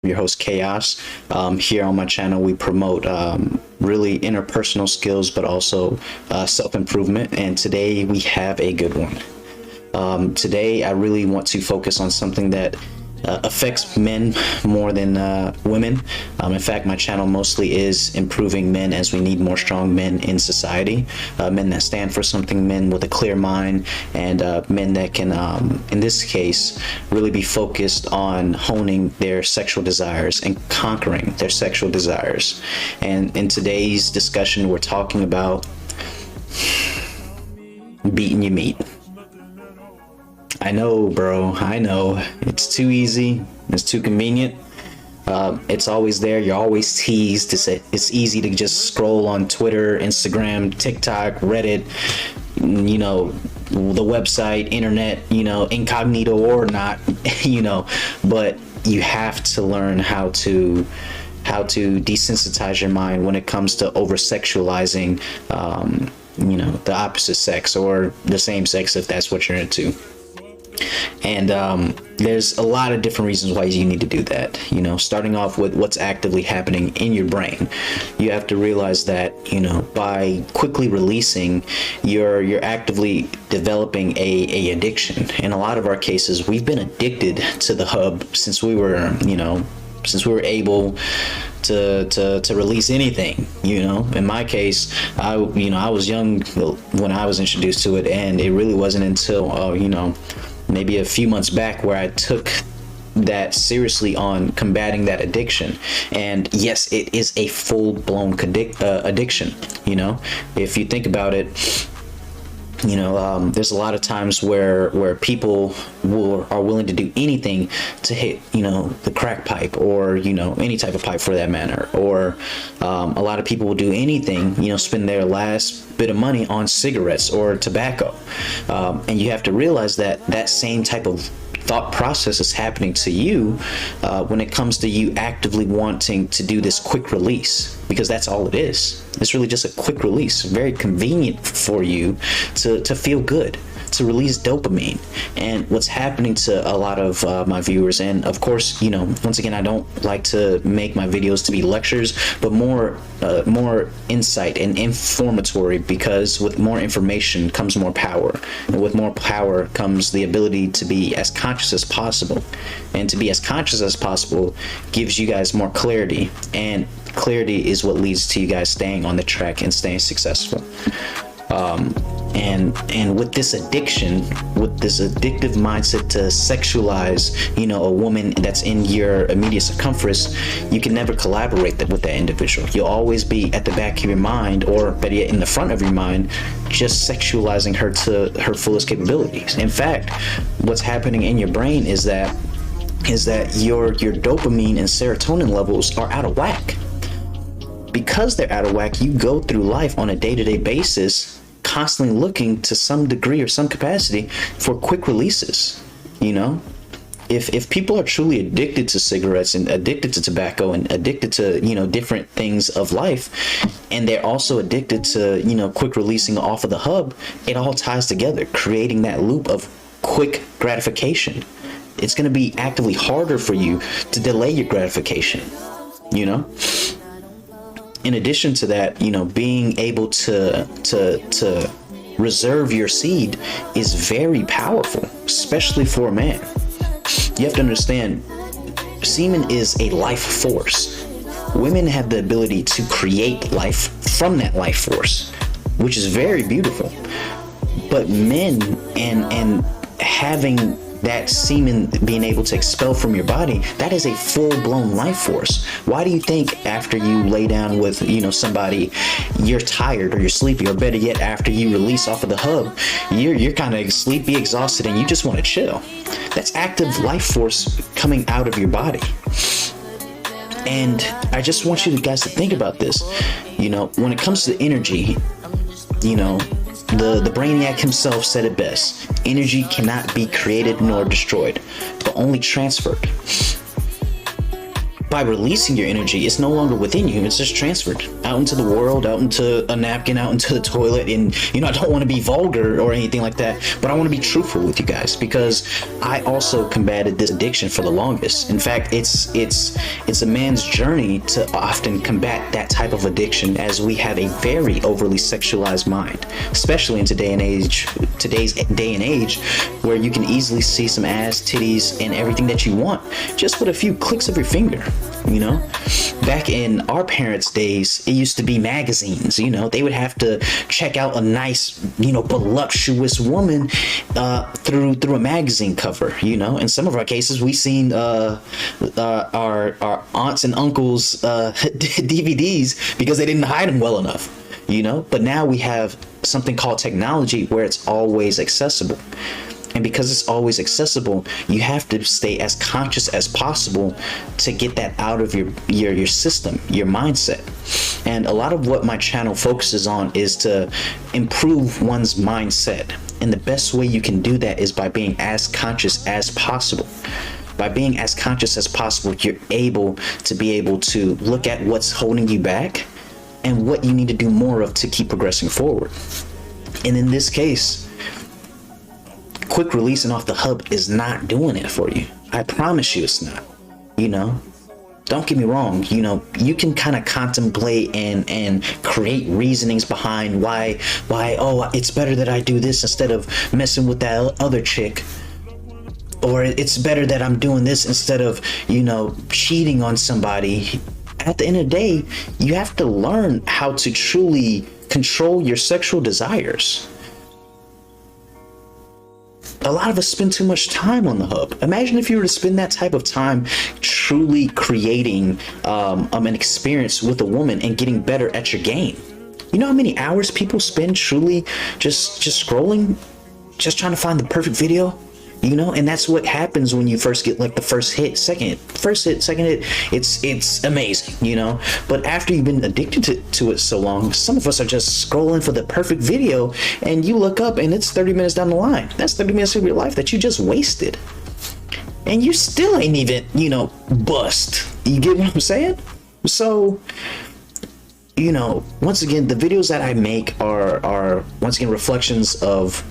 your host Chaos. Here on my channel, we promote really interpersonal skills, but also self-improvement. And today we have a good one. Today, I really want to focus on something that affects men more than women. In fact, my channel mostly is improving men, as we need more strong men in society, men that stand for something, men with a clear mind, and men that can, in this case, really be focused on honing their sexual desires and conquering their sexual desires. And in today's discussion, we're talking about beating your meat. I know, bro. I know. It's too easy. It's too convenient. It's always there. You're always teased. It's easy to just scroll on Twitter, Instagram, TikTok, Reddit, the website, internet, incognito or not, but you have to learn how to desensitize your mind when it comes to over sexualizing, the opposite sex or the same sex, if that's what you're into. And there's a lot of different reasons why you need to do that. Starting off with what's actively happening in your brain. You have to realize that, by quickly releasing, you're actively developing a addiction. In a lot of our cases, we've been addicted to the hub since we were able to release anything. In my case, I was young when I was introduced to it, and it really wasn't until maybe a few months back where I took that seriously on combating that addiction. And yes, it is a full-blown addiction. If you think about it, there's a lot of times where people are willing to do anything to hit, the crack pipe, or, any type of pipe for that matter. Or a lot of people will do anything, spend their last bit of money on cigarettes or tobacco. And you have to realize that same type of thought process is happening to you when it comes to you actively wanting to do this quick release, because that's all it is. It's really just a quick release, very convenient for you to feel good, to release dopamine. And what's happening to a lot of my viewers, and of course, once again, I don't like to make my videos to be lectures, but more insight and informatory, because with more information comes more power, and with more power comes the ability to be as conscious as possible. And to be as conscious as possible gives you guys more clarity, and clarity is what leads to you guys staying on the track and staying successful. And with this addiction, with this addictive mindset to sexualize, a woman that's in your immediate circumference, you can never collaborate with that individual. You'll always be at the back of your mind, or better yet, in the front of your mind, just sexualizing her to her fullest capabilities. In fact, what's happening in your brain is that your dopamine and serotonin levels are out of whack. Because they're out of whack, you go through life on a day-to-day basis constantly looking to some degree or some capacity for quick releases. If people are truly addicted to cigarettes and addicted to tobacco and addicted to different things of life, and they're also addicted to quick releasing off of the hub, it all ties together, creating that loop of quick gratification. It's going to be actively harder for you to delay your gratification. In addition to that, being able to reserve your seed is very powerful, especially for a man. You have to understand, semen is a life force. Women have the ability to create life from that life force, which is very beautiful. But men and having that semen being able to expel from your body, that is a full-blown life force. Why do you think after you lay down with somebody, you're tired or you're sleepy, or better yet, after you release off of the hub, you're kind of sleepy, exhausted, and you just want to chill? That's active life force coming out of your body. And I just want you guys to think about this. When it comes to energy, the brainiac himself said it best: energy cannot be created nor destroyed, but only transferred. by releasing your energy, it's no longer within you. It's just transferred out into the world, out into a napkin, out into the toilet. And, I don't want to be vulgar or anything like that, but I want to be truthful with you guys, because I also combated this addiction for the longest. In fact, it's a man's journey to often combat that type of addiction, as we have a very overly sexualized mind, especially in today's day and age, where you can easily see some ass, titties, and everything that you want just with a few clicks of your finger. Back in our parents' days, it used to be magazines. They would have to check out a nice, voluptuous woman through a magazine cover. In some of our cases, we seen our aunts and uncles DVDs because they didn't hide them well enough. But now we have something called technology, where it's always accessible. And because it's always accessible, you have to stay as conscious as possible to get that out of your system, your mindset. And a lot of what my channel focuses on is to improve one's mindset. And the best way you can do that is by being as conscious as possible. By being as conscious as possible, you're able to look at what's holding you back and what you need to do more of to keep progressing forward. And in this case, quick releasing off the hub is not doing it for you. I promise you it's not. Don't get me wrong. You can kind of contemplate and create reasonings behind why, it's better that I do this instead of messing with that other chick. Or it's better that I'm doing this instead of, cheating on somebody. At the end of the day, you have to learn how to truly control your sexual desires. A lot of us spend too much time on the hub. Imagine if you were to spend that type of time truly creating an experience with a woman and getting better at your game. You know how many hours people spend truly just scrolling, just trying to find the perfect video? And that's what happens when you first get like the first hit, second hit, it's amazing, but after you've been addicted to it so long, some of us are just scrolling for the perfect video, and you look up and it's 30 minutes down the line. That's 30 minutes of your life that you just wasted, and you still ain't even, bust. You get what I'm saying? So, once again, the videos that I make are once again reflections of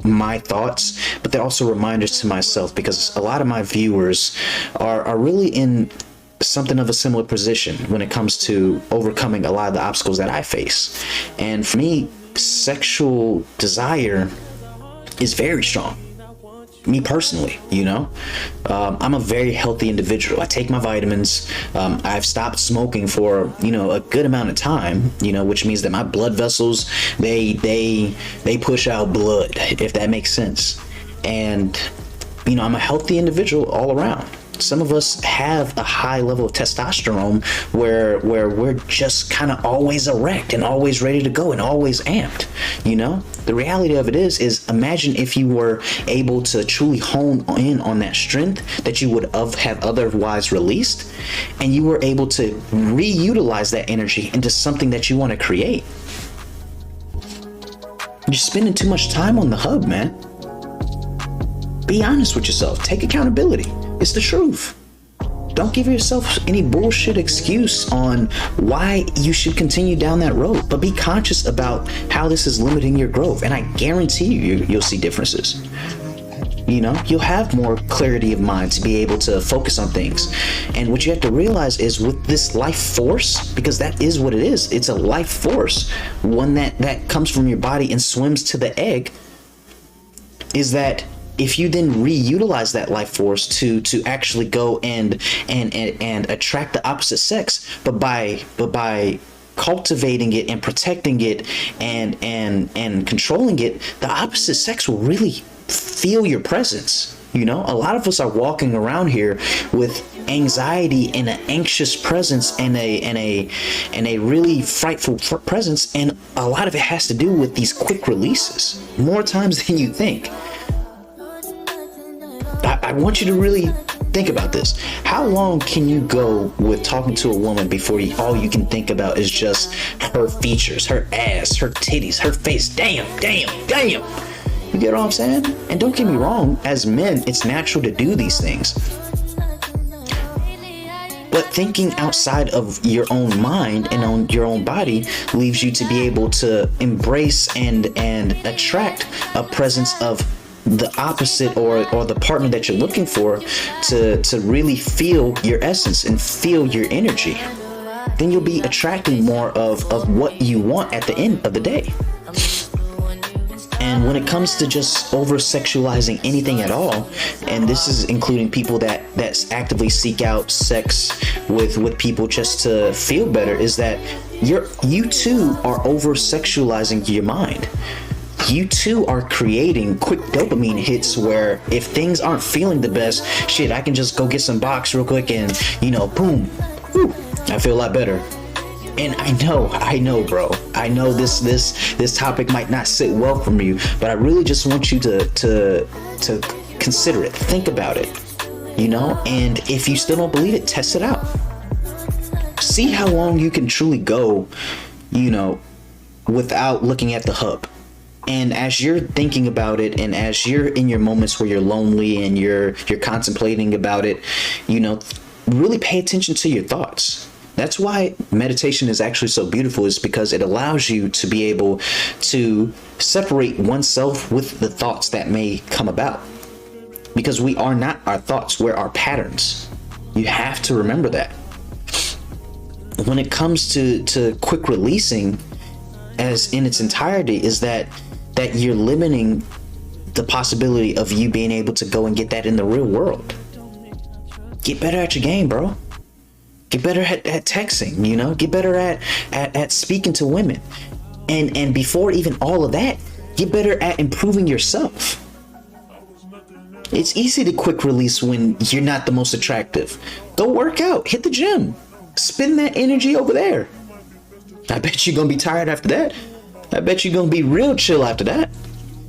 my thoughts, but they're also reminders to myself, because a lot of my viewers are really in something of a similar position when it comes to overcoming a lot of the obstacles that I face. And for me, sexual desire is very strong. Me personally, I'm a very healthy individual. I take my vitamins. I've stopped smoking for a good amount of time, which means that my blood vessels they push out blood, if that makes sense. And I'm a healthy individual all around. Some of us have a high level of testosterone where we're just kind of always erect and always ready to go and always amped. The reality of it is imagine if you were able to truly hone in on that strength that you would have otherwise released, and you were able to reutilize that energy into something that you want to create. You're spending too much time on the hub, man. Be honest with yourself. Take accountability. It's the truth. Don't give yourself any bullshit excuse on why you should continue down that road, but be conscious about how this is limiting your growth. And I guarantee you'll see differences. You'll have more clarity of mind to be able to focus on things. And what you have to realize is, with this life force, because that is what it is, it's a life force, one that comes from your body and swims to the egg, is that if you then reutilize that life force to actually go and attract the opposite sex, but by cultivating it and protecting it and controlling it, the opposite sex will really feel your presence. A lot of us are walking around here with anxiety and an anxious presence and a really frightful presence, and a lot of it has to do with these quick releases, more times than you think. I want you to really think about this. How long can you go with talking to a woman before all you can think about is just her features, her ass, her titties, her face? Damn. You get what I'm saying? And don't get me wrong, as men, it's natural to do these things. But thinking outside of your own mind and on your own body leaves you to be able to embrace and attract a presence of the opposite, or the partner that you're looking for, to really feel your essence and feel your energy. Then you'll be attracting more of what you want at the end of the day. And when it comes to just over sexualizing anything at all, and this is including people that actively seek out sex with people just to feel better, is that you too are over sexualizing your mind. You too are creating quick dopamine hits where if things aren't feeling the best, shit, I can just go get some box real quick and, boom, whew, I feel a lot better. And I know, bro. I know this topic might not sit well from you, but I really just want you to consider it. Think about it, and if you still don't believe it, test it out. See how long you can truly go, without looking at the hub. And as you're thinking about it, and as you're in your moments where you're lonely and you're contemplating about it, really pay attention to your thoughts. That's why meditation is actually so beautiful, is because it allows you to be able to separate oneself with the thoughts that may come about. Because we are not our thoughts, we're our patterns. You have to remember that. When it comes to quick releasing, as in its entirety, is that you're limiting the possibility of you being able to go and get that in the real world. Get better at your game, bro. Get better at texting, get better at speaking to women. And before even all of that, get better at improving yourself. It's easy to quick release when you're not the most attractive. Go work out, hit the gym, spend that energy over there. I bet you're gonna be tired after that. I bet you're gonna be real chill after that.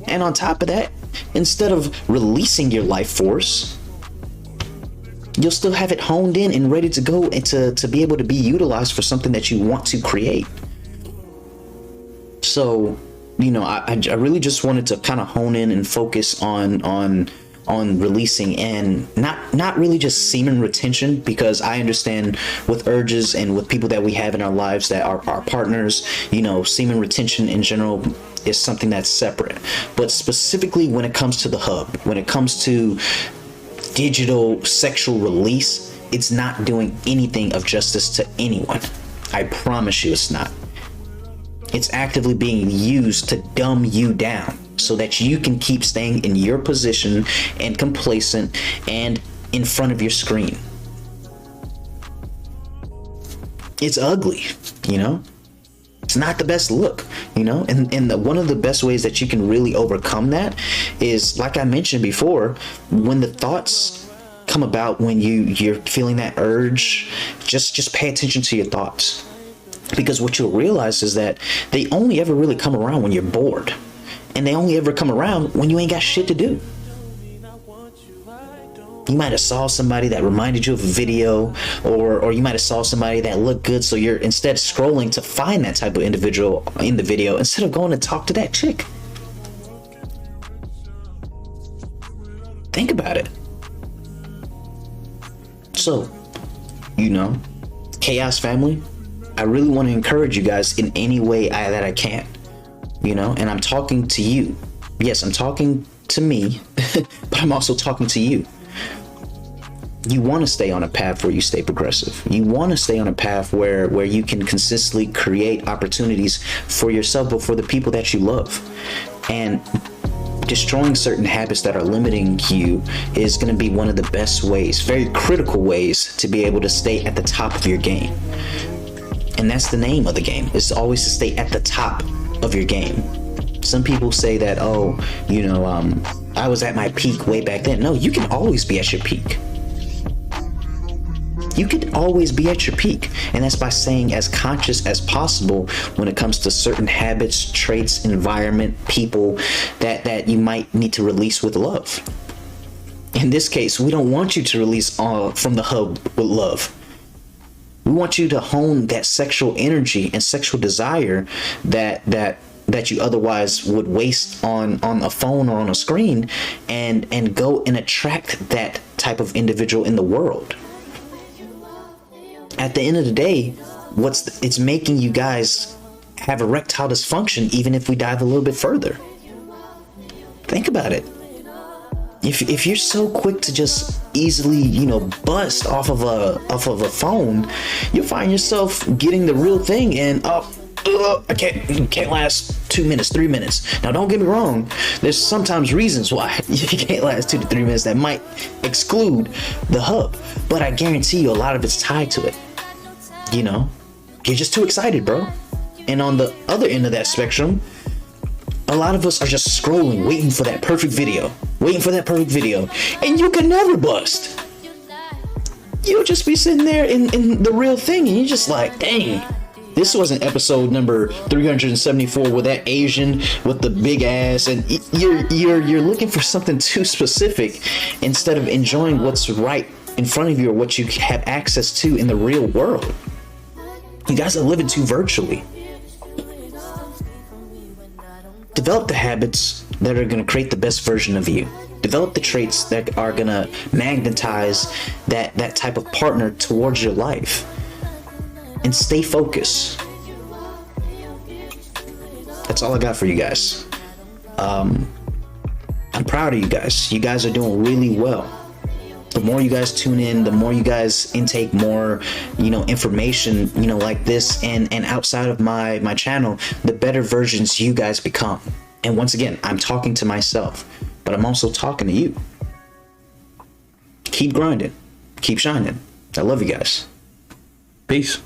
And on top of that, instead of releasing your life force, you'll still have it honed in and ready to go and to be able to be utilized for something that you want to create. So, I really just wanted to kind of hone in and focus on releasing, and not really just semen retention, because I understand with urges and with people that we have in our lives that are our partners, semen retention in general is something that's separate. But specifically when it comes to the hub, when it comes to digital sexual release, it's not doing anything of justice to anyone. I promise you it's not. It's actively being used to dumb you down so that you can keep staying in your position and complacent and in front of your screen. It's ugly, It's not the best look, and one of the best ways that you can really overcome that is, like I mentioned before, when the thoughts come about, when you're feeling that urge, just pay attention to your thoughts. Because what you'll realize is that they only ever really come around when you're bored. And they only ever come around when you ain't got shit to do. You might have saw somebody that reminded you of a video, or you might have saw somebody that looked good, so you're instead scrolling to find that type of individual in the video instead of going to talk to that chick. Think about it. So, Chaos family, I really want to encourage you guys in any way that I can, and I'm talking to you. Yes, I'm talking to me, but I'm also talking to you. You want to stay on a path where you stay progressive. You want to stay on a path where you can consistently create opportunities for yourself, but for the people that you love. And destroying certain habits that are limiting you is going to be one of the best ways, very critical ways, to be able to stay at the top of your game. And that's the name of the game. It's always to stay at the top of your game. Some people say that, I was at my peak way back then. No, you can always be at your peak. You can always be at your peak, and that's by staying as conscious as possible when it comes to certain habits, traits, environment, people that you might need to release with love. In this case, we don't want you to release from the hub with love. We want you to hone that sexual energy and sexual desire that you otherwise would waste on a phone or on a screen, and go and attract that type of individual in the world. at the end of the day, it's making you guys have erectile dysfunction, even if we dive a little bit further. Think about it. If you're so quick to just easily, bust off of a phone, you'll find yourself getting the real thing and I can't last 2 minutes, 3 minutes. Now, don't get me wrong. There's sometimes reasons why you can't last 2 to 3 minutes that might exclude the hub, but I guarantee you a lot of it's tied to it. You're just too excited, bro. And on the other end of that spectrum, a lot of us are just scrolling, waiting for that perfect video, and you can never bust. You'll just be sitting there in the real thing, and you're just like, dang, this wasn't episode number 374 with that Asian with the big ass, and you're looking for something too specific instead of enjoying what's right in front of you or what you have access to in the real world. You guys are living too virtually. Develop the habits that are going to create the best version of you. Develop the traits that are going to magnetize that type of partner towards your life. And stay focused. That's all I got for you guys. I'm proud of you guys. You guys are doing really well. The more you guys tune in, the more you guys intake more, information, like this and outside of my channel, the better versions you guys become. And once again, I'm talking to myself, but I'm also talking to you. Keep grinding. Keep shining. I love you guys. Peace.